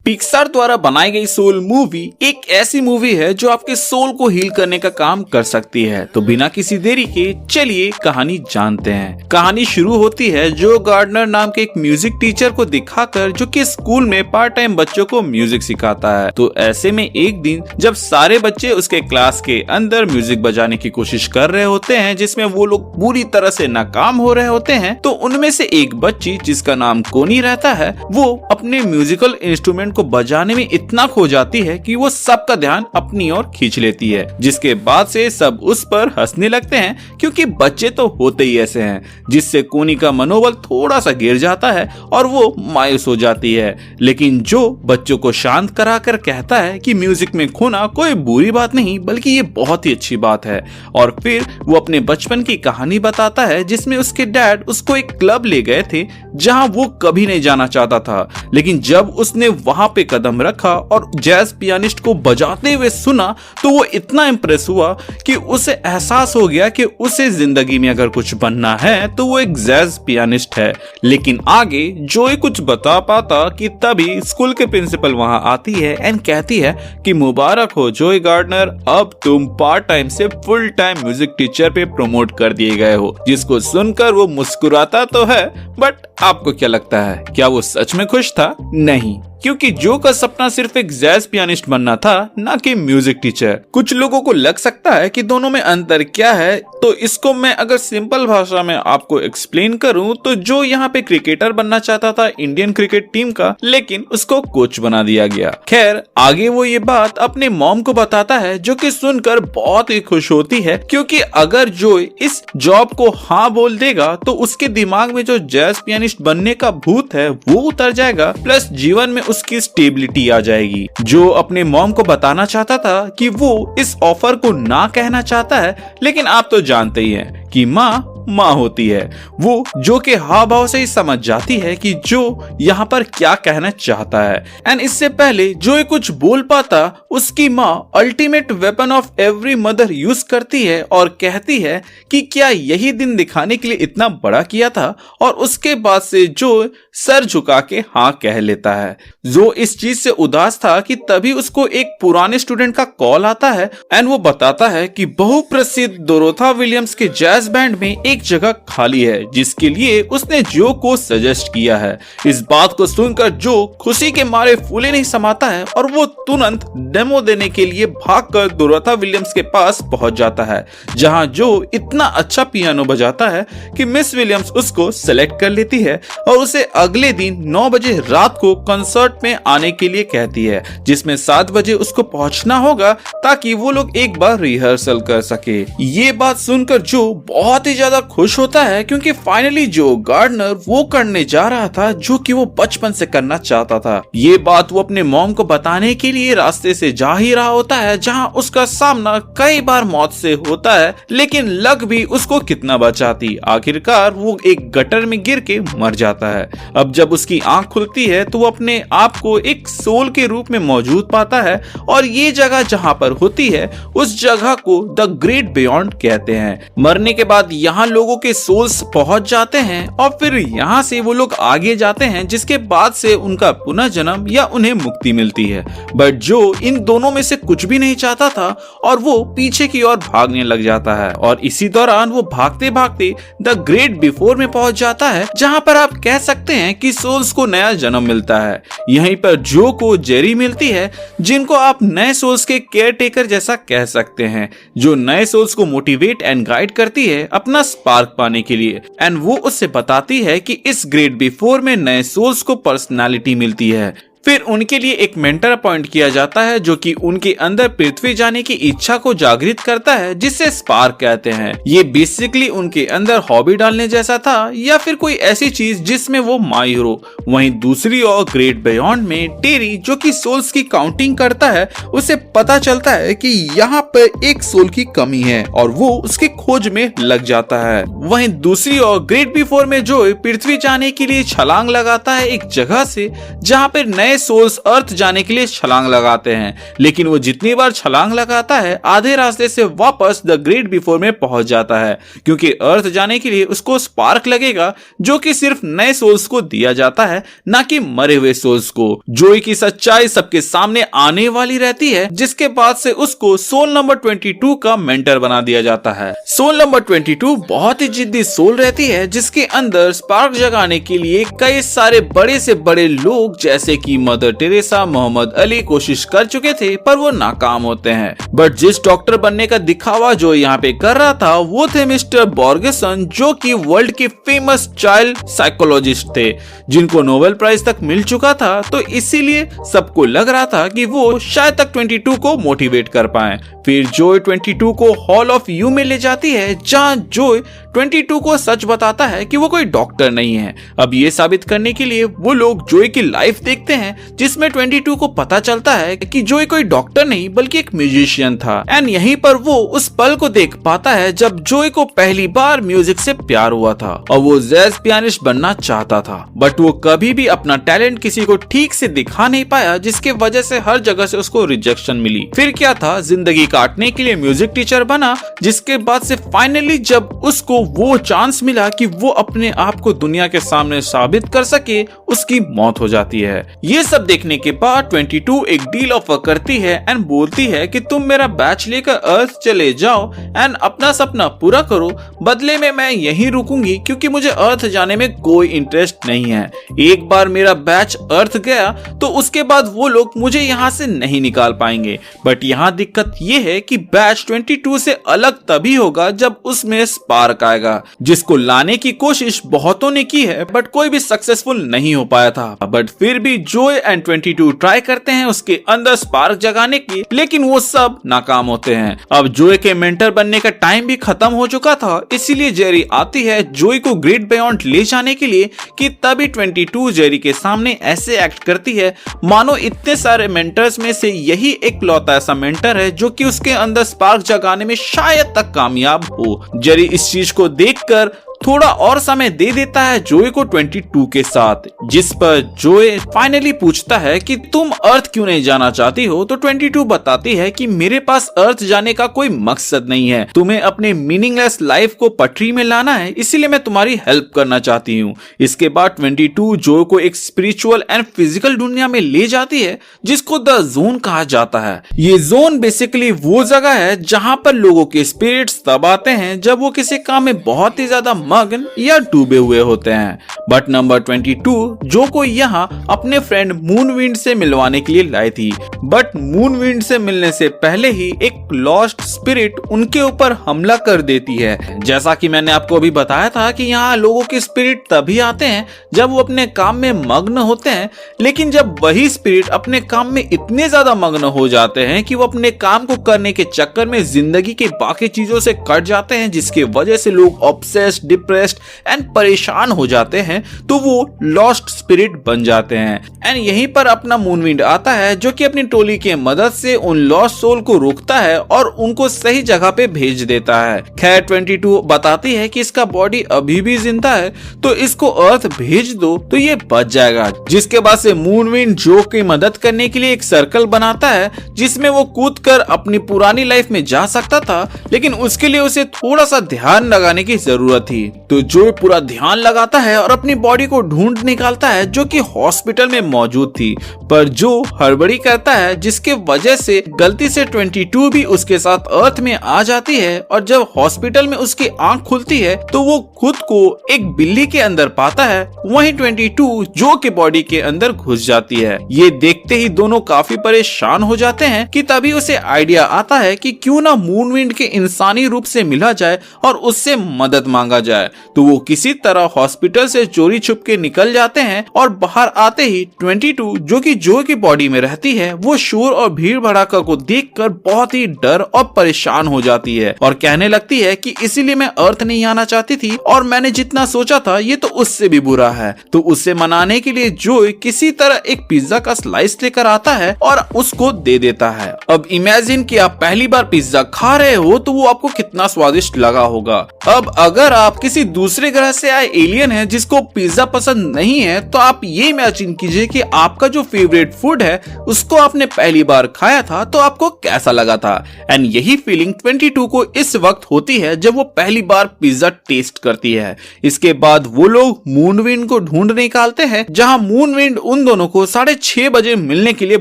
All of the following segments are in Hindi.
पिक्सार द्वारा बनाई गई सोल मूवी एक ऐसी मूवी है जो आपके सोल को हील करने का काम कर सकती है। तो बिना किसी देरी के चलिए कहानी जानते हैं। कहानी शुरू होती है जो गार्डनर नाम के एक म्यूजिक टीचर को दिखाकर, जो कि स्कूल में पार्ट टाइम बच्चों को म्यूजिक सिखाता है। तो ऐसे में एक दिन जब सारे बच्चे उसके क्लास के अंदर म्यूजिक बजाने की कोशिश कर रहे होते हैं, जिसमें वो लोग पूरी तरह से नाकाम हो रहे होते हैं, तो उनमें से एक बच्ची जिसका नाम कोनी रहता है, वो अपने म्यूजिकल इंस्ट्रूमेंट को बजाने में इतना खो जाती है कि वो सबका ध्यान अपनी ओर खींच लेती है। जिसके बाद से सब उस पर हंसने लगते हैं, क्योंकि बच्चे तो होते ही ऐसे हैं। जिससे कोनी का मनोबल थोड़ा सा गिर जाता है और वो मायूस हो जाती है। लेकिन जो बच्चों को शांत कराकर कहता है कि म्यूजिक में खोना कोई बुरी बात नहीं, बल्कि ये बहुत ही अच्छी बात है। और फिर वो अपने बचपन की कहानी बताता है, जिसमें उसके डैड उसको एक क्लब ले गए थे जहां वो कभी नहीं जाना चाहता था। लेकिन जब उसने वहां पे कदम रखा और जैज पियानिस्ट को बजाते हुए सुना, तो वो इतना इम्प्रेस हुआ कि उसे एहसास हो गया कि उसे जिंदगी में अगर कुछ बनना है तो वो एक जैज पियानिस्ट है। लेकिन आगे जोई कुछ बता पाता कि तभी स्कूल के प्रिंसिपल वहां आती है एंड कहती है कि मुबारक हो जोई गार्डनर, अब तुम पार्ट टाइम से फुल टाइम म्यूजिक टीचर पे प्रमोट कर दिए गए हो। जिसको सुनकर वो मुस्कुराता तो है, बट आपको क्या लगता है, क्या वो सच में खुश था? नहीं, क्योंकि जो का सपना सिर्फ एक जैज पियानिस्ट बनना था, ना कि म्यूजिक टीचर। कुछ लोगों को लग सकता है कि दोनों में अंतर क्या है, तो इसको मैं अगर सिंपल भाषा में आपको एक्सप्लेन करूं तो जो यहाँ पे क्रिकेटर बनना चाहता था इंडियन क्रिकेट टीम का, लेकिन उसको कोच बना दिया गया। खैर, आगे वो ये बात अपने मॉम को बताता है, जो कि सुनकर बहुत ही खुश होती है, क्योंकि अगर जो इस जॉब को हाँ बोल देगा तो उसके दिमाग में जो जैज पियानिस्ट बनने का भूत है वो उतर जाएगा, प्लस जीवन में उसकी स्टेबिलिटी आ जाएगी। जो अपने मॉम को बताना चाहता था कि वो इस ऑफर को ना कहना चाहता है, लेकिन आप तो जानते ही हैं कि माँ होती है। वो जो के हाव भाव से ही समझ जाती है कि जो यहाँ पर क्या कहना चाहता है। एंड इससे पहले जो कुछ बोल पाता, उसकी माँ ultimate weapon of every mother use करती है और कहती है कि क्या यही दिन दिखाने के लिए इतना बड़ा किया था। और उसके बाद से जो सर झुका के हाँ कह लेता है। जो इस चीज से उदास था कि तभी उसको एक पुराने स्टूडेंट का कॉल आता है एंड वो बताता है कि बहुप्रसिद्ध डोरोथा विलियम्स के जैज बैंड में एक जगह खाली है, जिसके लिए उसने जो को सजेस्ट किया है। इस बात को सुनकर जो खुशी के मारे फूले नहीं समाता है और वो तुरंत डेमो देने के लिए भागकर डोरोथा विलियम्स के पास पहुंच जाता है, जहां जो इतना अच्छा पियानो बजाता है कि मिस विलियम्स उसको सेलेक्ट कर लेती है और उसे अगले दिन 9 बजे रात को कंसर्ट में आने के लिए कहती है, जिसमें 7 बजे उसको पहुंचना होगा ताकि वो लोग एक बार रिहर्सल कर सके। ये बात सुनकर जो बहुत ही ज्यादा खुश होता है, क्योंकि फाइनली जो गार्डनर वो करने जा रहा था जो कि वो बचपन से करना चाहता था। ये बात वो अपने मॉम को बताने के लिए रास्ते से जा ही रहा होता है, जहां उसका सामना कई बार मौत से होता है, लेकिन लक भी उसको कितना बचाती। आखिरकार वो एक गटर में गिर के मर जाता है। अब जब उसकी आंख खुलती है तो वो अपने आप को एक सोल के रूप में मौजूद पाता है, और ये जगह जहां पर होती है उस जगह को द ग्रेट बियॉन्ड कहते हैं। मरने के बाद यहाँ लोगों के सोल्स पहुंच जाते हैं और फिर यहाँ से वो लोग आगे जाते हैं, जिसके बाद से उनका पुनः जन्म या उन्हें मुक्ति मिलती है। बट जो इन दोनों में से कुछ भी नहीं चाहता था और वो पीछे की ओर भागने लग जाता है, और इसी दौरान वो भागते भागते द ग्रेट बिफोर में पहुंच जाता है, जहां पर आप कह सकते हैं कि सोल्स को नया जन्म मिलता है। यहीं पर जो को जेरी मिलती है, जिनको आप नए सोल्स के केयर टेकर जैसा कह सकते हैं, जो नए सोल्स को मोटिवेट एंड गाइड करती है अपना स्पार्क पाने के लिए। एंड वो उससे बताती है कि इस ग्रेट बिफोर में नए सोल्स को पर्सनालिटी मिलती है। फिर उनके लिए एक मेंटर अपॉइंट किया जाता है, जो कि उनके अंदर पृथ्वी जाने की इच्छा को जागृत करता है, जिसे स्पार्क कहते हैं। ये बेसिकली उनके अंदर हॉबी डालने जैसा था, या फिर कोई ऐसी चीज जिसमें वो माहिर हो। वहीं दूसरी ओर ग्रेट बियॉन्ड में टेरी, जो कि सोल्स की काउंटिंग करता है, उसे पता चलता है कि यहाँ पर एक सोल की कमी है और वो उसकी खोज में लग जाता है। वहीं दूसरी ओर ग्रेट बिफोर में जो पृथ्वी जाने के लिए छलांग लगाता है एक जगह से, जहाँ पर नए नए सोल्स अर्थ जाने के लिए छलांग लगाते हैं, लेकिन वो जितनी बार छलांग लगाता है आधे रास्ते से वापस द ग्रेट बिफोर में पहुंच जाता है, क्योंकि अर्थ जाने के लिए उसको स्पार्क लगेगा जो कि सिर्फ नए सोल्स को दिया जाता है, ना कि मरे हुए सोल्स को। जोई की सच्चाई सबके सामने आने वाली रहती है, जिसके बाद से उसको सोल नंबर 22 का मेंटर बना दिया जाता है। सोल नंबर 22 बहुत ही जिद्दी सोल रहती है, जिसके अंदर स्पार्क जगाने के लिए कई सारे बड़े से बड़े लोग जैसे कि मदर टेरेसा, मोहम्मद अली कोशिश कर चुके थे, पर वो नाकाम होते हैं। बट जिस डॉक्टर बनने का दिखावा जो यहाँ पे कर रहा था वो थे मिस्टर बॉर्गेसन, जो कि वर्ल्ड के फेमस चाइल्ड साइकोलॉजिस्ट थे, जिनको नोबेल प्राइज तक मिल चुका था। तो इसीलिए सबको लग रहा था कि वो शायद तक 22 को मोटिवेट कर पाए। फिर जोय 22 को हॉल ऑफ यू में ले जाती है, जहां जोय 22 को सच बताता है कि वो कोई डॉक्टर नहीं है। अब ये साबित करने के लिए वो लोग जोय की लाइफ देखते हैं, जिसमें 22 को पता चलता है कि जोय कोई डॉक्टर नहीं बल्कि एक म्यूजिशियन था। एंड यहीं पर वो उस पल को देख पाता है जब जोय को पहली बार म्यूजिक से प्यार हुआ था और वो जैज पियानिस्ट बनना चाहता था, बट वो कभी भी अपना टैलेंट किसी को ठीक से दिखा नहीं पाया, जिसके वजह से हर जगह से उसको रिजेक्शन मिली। फिर क्या था, जिंदगी काटने के लिए म्यूजिक टीचर बना, जिसके बाद से फाइनली जब उसको वो चांस मिला कि वो अपने आप को दुनिया के सामने साबित कर सके, उसकी मौत हो जाती है। ये सब देखने के बाद 22 एक डील ऑफर करती है एंड बोलती है कि तुम मेरा बैच लेकर अर्थ चले जाओ एंड अपना सपना पूरा करो, बदले में मैं यहीं रुकूंगी क्योंकि मुझे अर्थ जाने में कोई इंटरेस्ट नहीं है। एक बार मेरा बैच अर्थ गया तो उसके बाद वो लोग मुझे यहाँ से नहीं निकाल पाएंगे। बट यहाँ दिक्कत ये है कि बैच 22 से अलग तभी होगा जब उसमें स्पार्क आएगा, जिसको लाने की कोशिश बहुतों ने की है बट कोई भी सक्सेसफुल नहीं हो पाया था। बट फिर भी जोय एंड 22 ट्राई करते हैं उसके अंदर स्पार्क जगाने की, लेकिन वो सब नाकाम होते हैं। अब जोय के मेंटर बनने का टाइम भी खत्म हो चुका था, इसीलिए जेरी आती है जोय को ग्रेट बियॉन्ड ले जाने के लिए कि तभी 22 जेरी के सामने ऐसे एक्ट करती है मानो इतने सारे मेंटर्स में से यही एक लौता ऐसा मेंटर है जो कि उसके अंदर स्पार्क जगाने में शायद तक कामयाब हो। जेरी इस चीज को देखकर थोड़ा और समय दे देता है जोय को 22 के साथ, जिस पर जोय फाइनली पूछता है कि तुम अर्थ क्यों नहीं जाना चाहती हो। तो 22 बताती है कि मेरे पास अर्थ जाने का कोई मकसद नहीं है, तुम्हें अपने मीनिंगलेस लाइफ को पटरी में लाना है, इसीलिए मैं तुम्हारी हेल्प करना चाहती हूँ। इसके बाद 22 जोय को एक स्पिरिचुअल एंड फिजिकल दुनिया में ले जाती है, जिसको द जोन कहा जाता है। ये जोन बेसिकली वो जगह है जहाँ पर लोगों के स्पिरिट्स तब आते हैं जब वो किसी काम में बहुत ही ज्यादा मग्न या डूबे हुए होते हैं। बट नंबर 22 जो को यहाँ अपने फ्रेंड मूनविंड से मिलवाने के लिए लाई थी, बट मूनविंड से मिलने से पहले ही एक लॉस्ट स्पिरिट उनके ऊपर हमला कर देती है। जैसा कि मैंने आपको अभी बताया था कि यहाँ लोगों के स्पिरिट तभी आते हैं जब वो अपने काम में मग्न होते हैं, लेकिन जब वही स्पिरिट अपने काम में इतने ज्यादा मग्न हो जाते हैं कि वो अपने काम को करने के चक्कर में जिंदगी के बाकी चीजों से कट जाते हैं, जिसके वजह से लोग ऑब्सेस्ड, डिप्रेस्ड एंड परेशान हो जाते हैं, तो वो लॉस्ट स्पिरिट बन जाते हैं। एंड यहीं पर अपना मूनविंड आता है जो कि अपनी टोली की मदद से उन लॉस्ट सोल को रोकता है और उनको सही जगह पे भेज देता है। खैर 22 बताती है कि इसका बॉडी अभी भी जिंदा है, तो इसको अर्थ भेज दो तो ये बच जाएगा। जिसके बाद से मूनविंड जो की मदद करने के लिए एक सर्कल बनाता है, जिसमें वो कूद कर अपनी पुरानी लाइफ में जा सकता था, लेकिन उसके लिए उसे थोड़ा सा ध्यान लगाने की जरूरत थी। तो जो पूरा ध्यान लगाता है और अपनी बॉडी को ढूंढ निकालता है जो कि हॉस्पिटल में मौजूद थी, पर जो हड़बड़ी करता है जिसके वजह से गलती से 22 भी उसके साथ अर्थ में आ जाती है। और जब हॉस्पिटल में उसकी आंख खुलती है तो वो खुद को एक बिल्ली के अंदर पाता है, वहीं 22 जो के बॉडी के अंदर घुस जाती है। ये देखते ही दोनों काफी परेशान हो जाते हैं कि तभी उसे आइडिया आता है कि क्यों ना मूनविंड के इंसानी रूप से मिला जाए और उससे मदद मांगा जाए। तो वो किसी तरह हॉस्पिटल से चोरी छुप के निकल जाते हैं और बाहर आते ही 22 जो कि जो की बॉडी में रहती है, वो शोर और भीड़ भड़ाका को देखकर बहुत ही डर और परेशान हो जाती है और कहने लगती है कि इसीलिए मैं अर्थ नहीं आना चाहती थी और मैंने जितना सोचा था ये तो उससे भी बुरा है। तो उससे मनाने के लिए जोय किसी तरह एक पिज्जा का स्लाइस लेकर आता है और उसको दे देता है। अब इमेजिन कि आप पहली बार पिज्जा खा रहे हो तो वो आपको कितना स्वादिष्ट लगा होगा। अब अगर आप किसी दूसरे ग्रह से आए एलियन है जिसको पिज्जा पसंद नहीं है, तो आप ये इमेजिन कीजिए कि आपका जो फेवरेट फूड है उसको आपने पहली बार खाया था तो आपको कैसा लगा था। एंड यही फीलिंग 22 को इस वक्त होती है जब वो पहली बार पिज्जा टेस्ट करती है। इसके बाद वो लोग मूनविंड को ढूंढ निकालते हैं, जहां मूनविंड उन दोनों को 6:30 बजे मिलने के लिए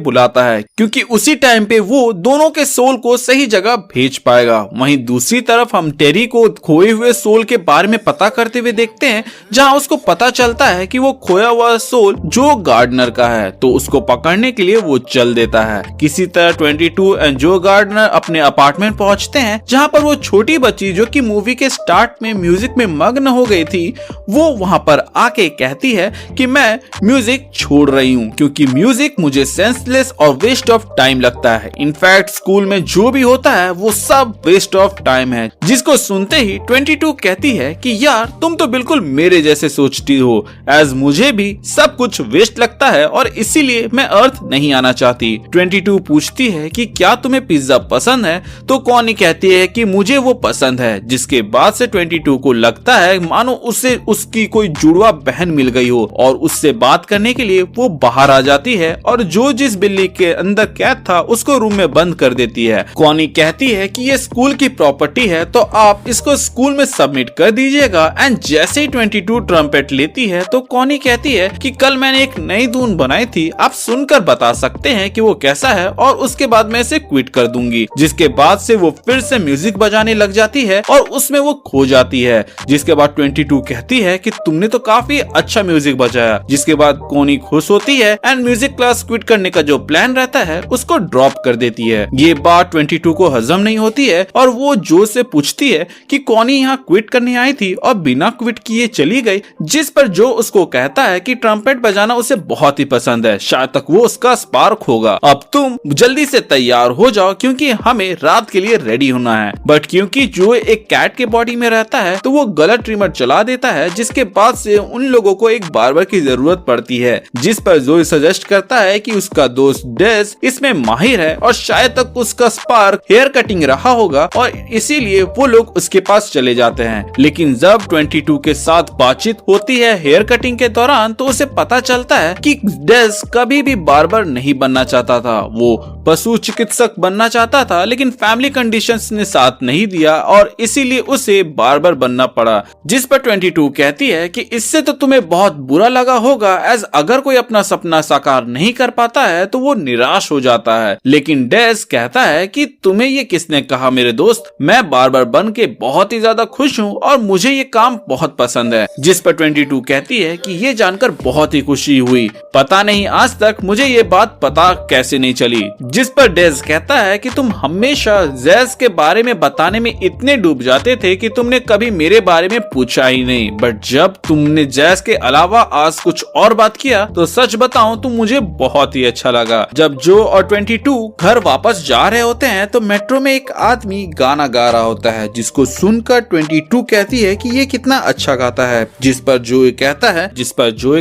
बुलाता है, क्योंकि उसी टाइम पे वो दोनों के सोल को सही जगह भेज पाएगा। वहीं दूसरी तरफ हम टेरी को खोए हुए सोल के बारे में पता करते हुए देखते हैं, जहां उसको पता चलता है कि वो खोया हुआ सोल जो गार्डनर का है, तो उसको पकड़ने के लिए वो चल देता है। किसी तरह 22 एंड जो गार्डनर अपने अपार्टमेंट पहुंचते हैं, जहां पर वो छोटी बच्ची जो कि मूवी के स्टार्ट में म्यूजिक में मग्न हो गई थी, वो वहां पर आके कहती है कि मैं म्यूजिक छोड़ रही हूँ क्योंकि म्यूजिक मुझे सेंसलेस और वेस्ट ऑफ टाइम लगता है। इनफैक्ट स्कूल में जो भी होता है वो सब वेस्ट ऑफ टाइम है। जिसको सुनते ही 22 कहती है कि यार तुम तो बिल्कुल मेरे जैसे सोचती हो, एज मुझे भी सब कुछ वेस्ट लगता है और इसीलिए मैं अर्थ नहीं आना चाहती। 22 पूछती है कि क्या तुम्हें पिज्जा पसंद है, तो कॉनी कहती है कि मुझे वो पसंद है। जिसके बाद से 22 को लगता है मानो उसे उसकी कोई जुड़वा बहन मिल गई हो और उससे बात करने के लिए वो बाहर आ जाती है और जो जिस बिल्ली के अंदर कैद था उसको रूम में बंद कर देती है। कॉनी कहती है कि ये स्कूल की प्रॉपर्टी है तो आप इसको स्कूल में सबमिट कर दीजिएगा। एंड जैसे ही 22 ट्रम्पेट लेती है तो कॉनी कहती है कि कल मैंने एक नई धुन बनाई थी, आप सुनकर बता सकते हैं कि वो कैसा है और उसके बाद मैं इसे क्विट कर दूंगी। जिसके बाद से वो फिर से म्यूजिक बजाने लग जाती है और उसमें वो खो जाती है। जिसके बाद 22 कहती है कि तुमने तो काफी अच्छा म्यूजिक बजाया। जिसके बाद कॉनी खुश होती है एंड म्यूजिक क्लास क्विट करने का जो प्लान रहता है उसको ड्रॉप कर देती है। ये बात 22 को हजम नहीं होती है और वो जो से पूछती है कि कॉनी यहाँ क्विट करने आई थी और बिना क्विट किए चली गई। जिस पर जो उसको कहता है कि ट्रम्पेट बजाना उसे बहुत ही पसंद है, शायद तक वो उसका स्पार्क होगा। अब तुम जल्दी से तैयार हो जाओ क्योंकि हमें रात के लिए रेडी होना है। बट क्योंकि जो एक कैट के बॉडी में रहता है तो वो गलत ट्रिमर चला देता है, जिसके बाद से उन लोगों को एक बार्बर की जरूरत पड़ती है। जिस पर जोई सजेस्ट करता है कि उसका दोस्त डेस इसमें माहिर है और शायद तक उसका स्पार्क हेयर कटिंग रहा होगा और इसीलिए वो लोग उसके पास चले जाते हैं। लेकिन जब 22 के साथ बातचीत होती है हेयर कटिंग के दौरान तो उसे पता चलता है कि डेस कभी भी बार्बर नहीं बनना चाहता था, वो पशु चिकित्सक बनना चाहता था, लेकिन फैमिली कंडीशंस ने साथ नहीं दिया और इसीलिए उसे बार्बर बनना पड़ा। जिस पर 22 कहती है कि इससे तो तुम्हें बहुत बुरा लगा होगा, एज अगर कोई अपना सपना साकार नहीं कर पाता है तो वो निराश हो जाता है। लेकिन डेस कहता है कि तुम्हें ये किसने कहा मेरे दोस्त, मैं बार्बर बन के बहुत ही ज्यादा खुश हूँ और मुझे ये काम बहुत पसंद है। जिस पर 22 कहती है कि ये जानकर बहुत ही खुशी हुई, पता नहीं आज तक मुझे ये बात पता कैसे नहीं चली। जिस पर डेज कहता है कि तुम हमेशा जैस के बारे में बताने में इतने डूब जाते थे कि तुमने कभी मेरे बारे में पूछा ही नहीं, बट जब तुमने जैस के अलावा आज कुछ और बात किया तो सच बताऊं तो मुझे बहुत ही अच्छा लगा। जब जो और 22 घर वापस जा रहे होते हैं तो मेट्रो में एक आदमी गाना गा रहा होता है, जिसको सुनकर 22 कहती है कि ये कितना अच्छा गाता है। जिस पर जोए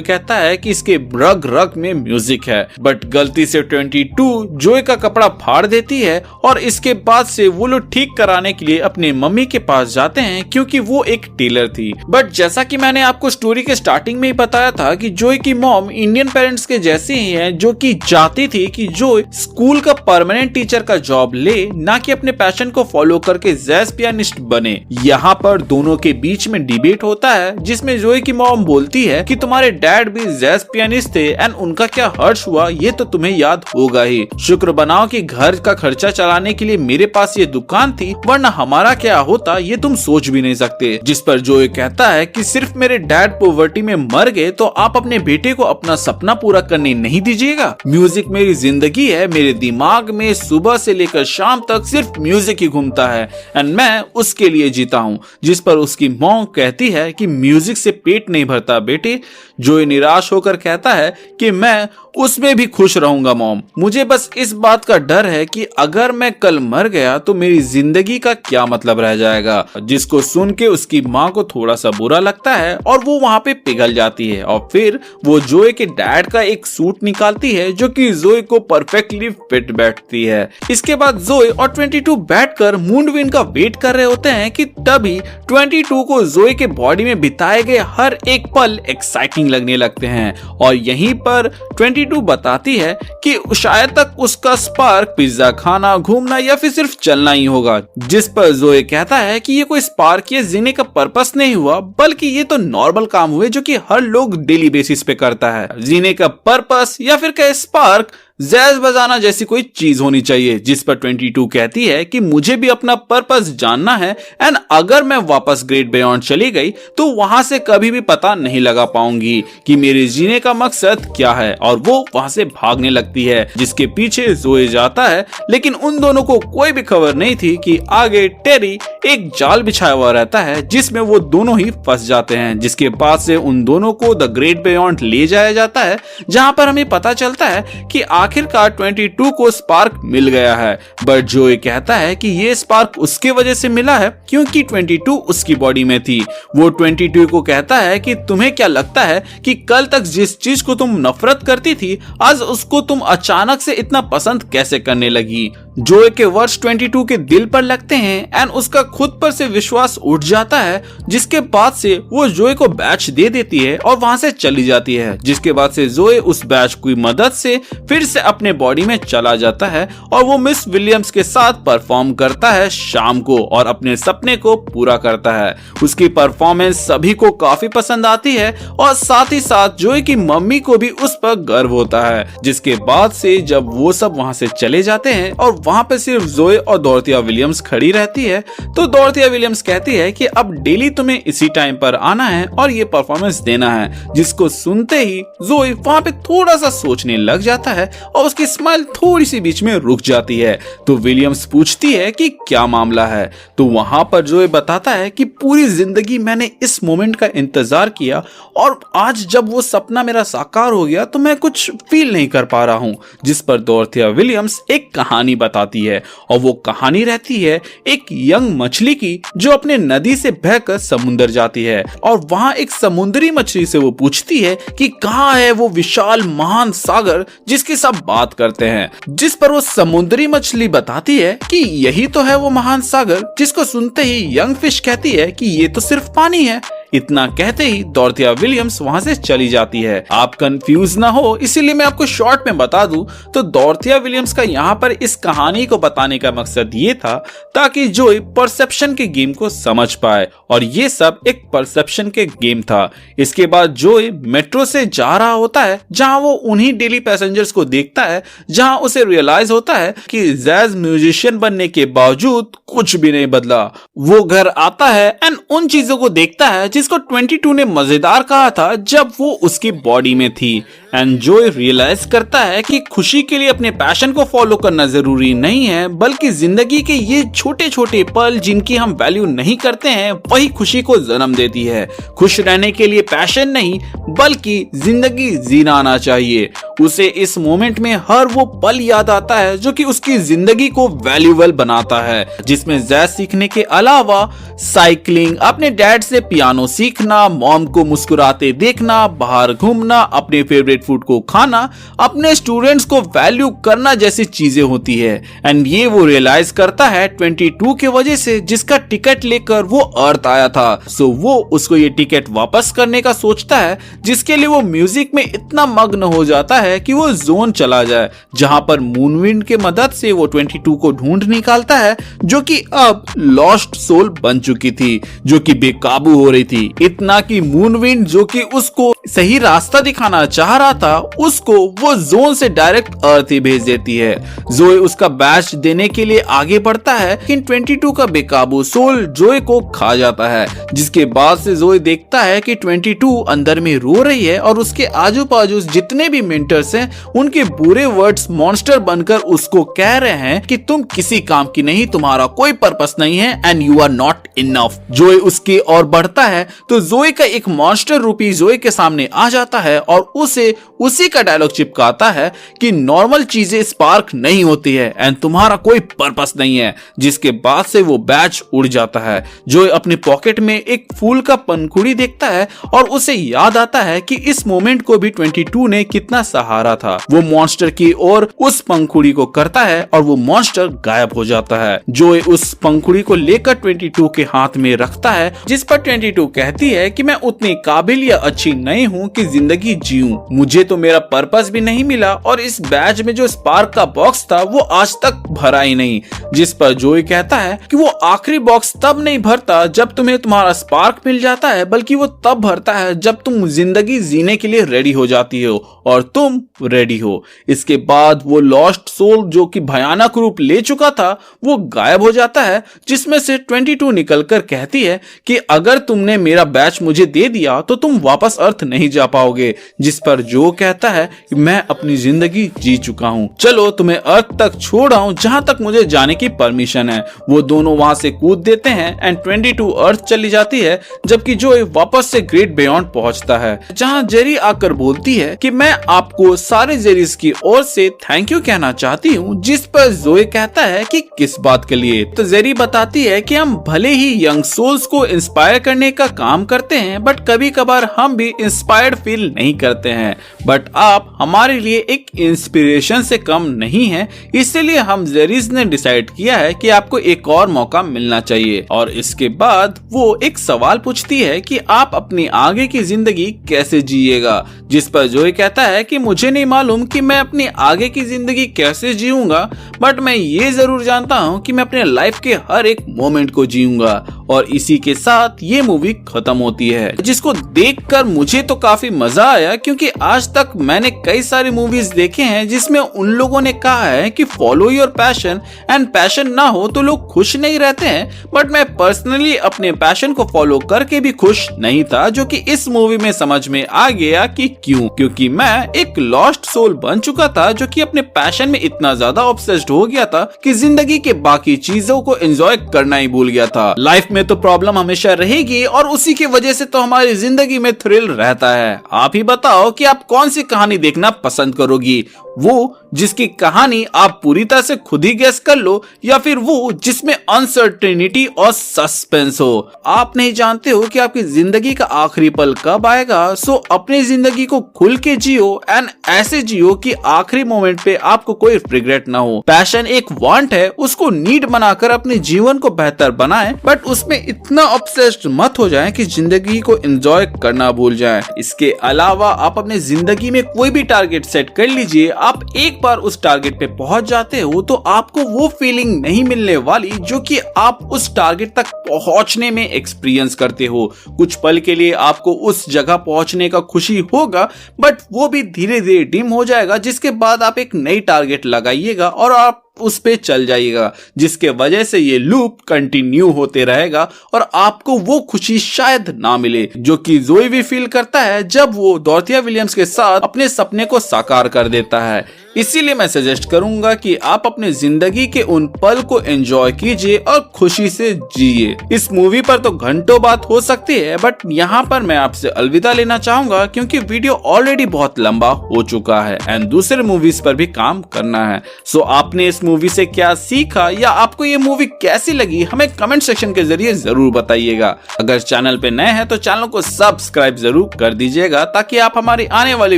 कहता है कि इसके रग रग में म्यूजिक है, बट गलती से 22 जोए का कपड़ा फाड़ देती है और इसके बाद से वो लोग ठीक कराने के लिए अपने मम्मी के पास जाते हैं क्योंकि वो एक टेलर थी। बट जैसा कि मैंने आपको स्टोरी के स्टार्टिंग में ही बताया था कि जोए की मॉम इंडियन पेरेंट्स के जैसी ही है, जो कि चाहती थी कि जोए स्कूल का परमानेंट टीचर का जॉब ले, ना कि अपने पैशन को फॉलो करके जैज पियानिस्ट बने। यहाँ पर दोनों के बीच में डिबेट होता है जिसमें जोए की मॉम बोलती है कि तुम्हारे डैड भी जैज पियानिस्ट थे एंड उनका क्या हर्ष हुआ ये तो तुम्हें याद होगा ही। शुक्र बनाओ कि घर का खर्चा चलाने के लिए मेरे पास ये दुकान थी, वरना हमारा क्या होता ये तुम सोच भी नहीं सकते। जिस पर जोए कहता है कि सिर्फ मेरे डैड पॉवर्टी में मर गए तो आप अपने बेटे को अपना सपना पूरा करने नहीं दीजिएगा। म्यूजिक मेरी जिंदगी है, मेरे दिमाग में सुबह से लेकर शाम तक सिर्फ म्यूजिक ही घूमता है एंड मैं उसके लिए जीता हूँ। जिस पर उसकी मॉम कहती है कि म्यूजिक से पेट नहीं भरता बेटे। जोए निराश होकर कहता है कि मैं उसमें भी खुश रहूंगा मॉम, मुझे बस इस बात का डर है कि अगर मैं कल मर गया तो मेरी जिंदगी का क्या मतलब रह जाएगा। जिसको सुन के उसकी माँ को थोड़ा सा बुरा लगता है और वो वहाँ पे पिघल जाती है और फिर वो जोए के डैड का एक सूट निकालती है जो कि जोए को परफेक्टली फिट बैठती है। इसके बाद जोए और 22 बैठकर मूनविंड का वेट कर रहे होते हैं कि तभी 22 22 को जोए के बॉडी में बिताए गए हर एक पल एक्साइटिंग लगने लगते हैं और यहीं पर 22 बताती है कि शायद तक उसका स्पार्क पिज्जा खाना, घूमना या फिर सिर्फ चलना ही होगा, जिस पर जोए कहता है कि ये कोई स्पार्क या जीने का पर्पस नहीं हुआ, बल्कि ये तो नॉर्मल काम हुए जो कि हर लोग डेली बेसिस पे करता है। जीने का पर्पस या फिर क्या स्पार्क जैज बजाना जैसी कोई चीज होनी चाहिए, जिस पर 22 कहती है कि मुझे भी अपना पर्पस जानना है एंड अगर मैं वापस ग्रेट बियॉन्ड चली गई तो वहां से कभी भी पता नहीं लगा पाऊंगी कि मेरे जीने का मकसद क्या है, और वो वहां से भागने लगती है जिसके पीछे जोए जाता है। लेकिन उन दोनों को कोई भी खबर नहीं थी कि आगे टेरी एक जाल बिछाया हुआ रहता है जिसमें वो दोनों ही फंस जाते हैं, जिसके बाद से उन दोनों को द ग्रेट बियॉन्ड ले जाया जाता है, जहां पर हमें पता चलता है कि आखिरकार 22 को स्पार्क मिल गया है। बट जोए कहता है कि ये स्पार्क उसके वजह से मिला है क्योंकि 22 उसकी बॉडी में थी। वो 22 को कहता है कि तुम्हें क्या लगता है कि कल तक जिस चीज को तुम नफरत करती थी आज उसको तुम अचानक से इतना पसंद कैसे करने लगी। जोए के वर्ड्स 22 के दिल पर लगते हैं एंड उसका खुद पर से विश्वास उठ जाता है, जिसके बाद से वो जोए को बैच दे देती है और वहां से चली जाती है। जिसके बाद से जोए उस बैच की मदद से फिर से अपने बॉडी में चला जाता है और वो मिस विलियम्स के साथ परफॉर्म करता है शाम को और अपने सपने को पूरा करता है। उसकी परफॉर्मेंस सभी को काफी पसंद आती है और साथ ही साथ जोए की मम्मी को भी उस पर गर्व होता है। जिसके बाद से जब वो सब वहां से चले जाते हैं और वहां पे सिर्फ जोए और डोरथिया विलियम्स खड़ी रहती है, तो डोरथिया विलियम्स कहती है कि अब डेली तुम्हें इसी टाइम पर आना है और ये परफॉर्मेंस देना है। जिसको सुनते ही जोए वहां पे थोड़ा सा सोचने लग जाता है और उसकी स्माइल थोड़ी सी बीच में रुक जाती है। तो विलियम्स पूछती है कि क्या मामला है, तो वहां पर जोए बताता है कि पूरी जिंदगी मैंने इस मोमेंट का इंतजार किया और आज जब वो सपना मेरा साकार हो गया तो मैं कुछ फील नहीं कर पा रहा हूँ। जिस पर डोरथिया विलियम्स एक कहानी बताती है और वो कहानी रहती है एक यंग मछली की जो अपने नदी से बहकर समुंदर जाती है और वहां एक समुद्री मछली से वो पूछती है कि कहाँ है वो विशाल महान सागर जिसकी सब बात करते हैं। जिस पर वो समुद्री मछली बताती है कि यही तो है वो महान सागर, जिसको सुनते ही यंग फिश कहती है कि ये तो सिर्फ पानी है। इतना कहते ही डोरथिया विलियम्स वहां से चली जाती है। आप कंफ्यूज ना हो इसीलिए मैं आपको शॉर्ट में बता दूं तो डोरथिया विलियम्स का यहाँ पर इस कहानी को बताने का मकसद ये था ताकि जोए परसेप्शन के गेम को समझ पाए और ये सब एक परसेप्शन के गेम था। इसके बाद जोए मेट्रो से जा रहा होता है जहां वो उन्हीं डेली पैसेंजर्स को देखता है, जहां उसे रियलाइज होता है कि जैज म्यूजिशियन बनने के बावजूद कुछ भी नहीं बदला। वो घर आता है एंड उन चीजों को देखता है जिसको 22 ने मजेदार कहा था जब वो उसकी बॉडी में थी। एंड जोए रियलाइज करता है कि खुशी के लिए अपने पैशन को फॉलो करना जरूरी नहीं है, बल्कि जिंदगी के ये छोटे छोटे पल जिनकी हम वैल्यू नहीं करते हैं वही खुशी को जन्म देती है। खुश रहने के लिए पैशन नहीं बल्कि जिंदगी जीना आना चाहिए। उसे इस मोमेंट में हर वो पल याद आता है जो कि उसकी जिंदगी को वैल्यूएबल बनाता है, जिसमें जैज सीखने के अलावा साइकिलिंग, अपने डैड से पियानो सीखना, मॉम को मुस्कुराते देखना, बाहर घूमना, अपने फेवरेट फूड को खाना, अपने स्टूडेंट्स को वैल्यू करना जैसी चीजें होती है। एंड ये वो रियलाइज करता है 22 के वजह से जिसका टिकट लेकर वो अर्थ आया था। सो वो उसको ये टिकट वापस करने का सोचता है, जिसके लिए वो म्यूजिक में इतना मग्न हो जाता है कि वो जोन चला जाए, जहां पर मूनविंड के मदद से वो 22 को ढूंढ निकालता है जो कि अब लॉस्ट सोल बन चुकी थी, जो कि बेकाबू हो रही थी। इतना कि मूनविंड जो कि उसको सही रास्ता दिखाना चाह रहा था उसको वो जोन से डायरेक्ट अर्थ ही भेज देती है। जोए उसका बैच देने के लिए आगे बढ़ता है लेकिन 22 का बेकाबू सोल जोए को खा जाता है। जिसके बाद से जोए देखता है कि 22 अंदर में रो रही है और उसके आजू बाजू जितने भी मेंटर्स हैं उनके बुरे वर्ड्स मॉन्स्टर बनकर उसको कह रहे हैं कि तुम किसी काम की नहीं, तुम्हारा कोई पर्पस नहीं है and you are not enough. जोए उसकी ओर बढ़ता है तो जोए का एक मॉन्स्टर रूपी जोए के सामने आ जाता है और उसे उसी का डायलॉग चिपकाता है कि नॉर्मल चीजें स्पार्क नहीं होती है एंड तुम्हारा कोई पर्पस नहीं है। जिसके बाद से वो बैच उड़ जाता है। जोए अपने पॉकेट में एक फूल का पंखुड़ी देखता है और उसे याद आता है कि इस मोमेंट को भी 22 ने कितना सहारा था। वो मॉन्स्टर की ओर उस पंखुड़ी को करता है और वो मॉन्स्टर गायब हो जाता है। जोए उस पंखुड़ी को लेकर 22 के के हाथ में रखता है, जिस पर 22 कहती है कि मैं उतनी काबिल या अच्छी नहीं हूँ कि जिंदगी जीऊं। मुझे तो मेरा पर्पस भी नहीं मिला और इस बैज में जो स्पार्क का बॉक्स था वो आज तक भरा ही नहीं। जिस पर जोई कहता है कि वो आखिरी बॉक्स तब नहीं भरता जब तुम्हें तुम्हारा स्पार्क मिल जाता है, बल्कि वो तब भरता है जब तुम जिंदगी जीने के लिए रेडी हो जाती हो और तुम रेडी हो। इसके बाद वो लॉस्ट सोल जो कि भयानक रूप ले चुका था वो गायब हो जाता है, जिसमें से 22 निकलकर कहती है कि अगर तुमने मेरा बैच मुझे दे दिया तो तुम वापस अर्थ नहीं जा पाओगे। जिस पर जो कहता है कि मैं अपनी जिंदगी जी चुका हूँ, चलो तुम्हें अर्थ तक छोड़ आऊं जहां तक मुझे जाने की परमिशन है। वो दोनों वहां से कूद देते हैं एंड 22 अर्थ चली जाती है, जबकि जोई वापस से ग्रेट बियॉन्ड पहुंचता है, जहां जेरी आकर बोलती है कि मैं आपको सारे जेरीज की ओर से थैंक यू कहना चाहती हूँ। जिस पर जोई कहता है कि किस बात के लिए। तो जेरी बताती है कि हम भले ही यंग सोल्स को इंस्पायर करने का काम करते हैं, बट कभी कभार हम भी इंस्पायर्ड फील नहीं करते हैं, बट आप हमारे लिए एक इंस्पिरेशन से कम नहीं है, इसलिए हम जेरीज ने डिसाइड किया है कि आपको एक और मौका मिलना चाहिए। और इसके बाद वो एक सवाल पूछती है कि आप अपनी आगे की जिंदगी कैसे जिएगा। जिस पर जोई कहता है कि मुझे नहीं मालूम कि मैं अपनी आगे की जिंदगी कैसे जीऊंगा, बट मैं ये जरूर जानता हूँ कि मैं अपने लाइफ के हर एक मोमेंट को जीऊंगा। और इसी के साथ ये मूवी खत्म होती है, जिसको देखकर मुझे तो काफी मजा आया, क्योंकि आज तक मैंने कई सारी मूवीज देखे हैं जिसमें उन लोगों ने कहा है कि follow your passion and passion ना हो तो लोग खुश नहीं रहते हैं, बट मैं पर्सनली अपने पैशन को फॉलो करके भी खुश नहीं था, जो कि इस मूवी में समझ में आ गया कि क्यों। क्योंकि मैं एक लॉस्ट सोल बन चुका था जो कि अपने पैशन में इतना ज्यादा ऑब्सेस्ड हो गया था कि जिंदगी के बाकी चीजों को एंजॉय करना ही भूल गया था। लाइफ में तो प्रॉब्लम हमेशा रहेगी और उसी की वजह से तो हमारी जिंदगी में थ्रिल रहता है। आप ही बताओ कि आप कौन सी कहानी देखना पसंद करोगी, वो जिसकी कहानी आप पूरी तरह से खुद ही गेस कर लो, या फिर वो जिसमें अनसर्टेनिटी और सस्पेंस हो। आप नहीं जानते हो कि आपकी जिंदगी का आखिरी पल कब आएगा, सो अपनी जिंदगी को खुल के जियो एंड ऐसे जियो कि आखिरी मोमेंट पे आपको कोई रिग्रेट ना हो। पैशन एक वांट है, उसको नीड बनाकर अपने जीवन को बेहतर बनाएं, बट उसमें इतना ऑब्सेस्ड मत हो जाएं कि जिंदगी को एंजॉय करना भूल जाएं। इसके अलावा आप अपने जिंदगी में कोई भी टारगेट सेट कर लीजिए, आप एक बार उस टारगेट पे पहुंच जाते हो तो आपको वो फीलिंग नहीं मिलने वाली जो कि आप उस टारगेट तक पहुंचने में एक्सपीरियंस करते हो। कुछ पल के लिए आपको उस जगह पहुंचने का खुशी होगा, बट वो भी धीरे धीरे डिम हो जाएगा, जिसके बाद आप एक नई टारगेट लगाइएगा और आप उस पे चल जाइएगा, जिसके वजह से ये लूप कंटिन्यू होते रहेगा और आपको वो खुशी शायद ना मिले जो कि जोई भी फील करता है जब वो डोरोथिया विलियम्स के साथ अपने सपने को साकार कर देता है। इसीलिए मैं सजेस्ट करूंगा कि आप अपने जिंदगी के उन पल को एंजॉय कीजिए और खुशी से जिए। इस मूवी पर तो घंटों बात हो सकती है, बट यहाँ पर मैं आपसे अलविदा लेना चाहूंगा क्योंकि वीडियो ऑलरेडी बहुत लंबा हो चुका है एंड दूसरे मूवीज पर भी काम करना है। सो आपने इस मूवी से क्या सीखा या आपको ये मूवी कैसी लगी, हमें कमेंट सेक्शन के जरिए जरूर बताइएगा। अगर चैनल पे नए हैं तो चैनल को सब्सक्राइब जरूर कर दीजिएगा ताकि आप हमारी आने वाली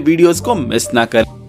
वीडियोस को मिस ना करें।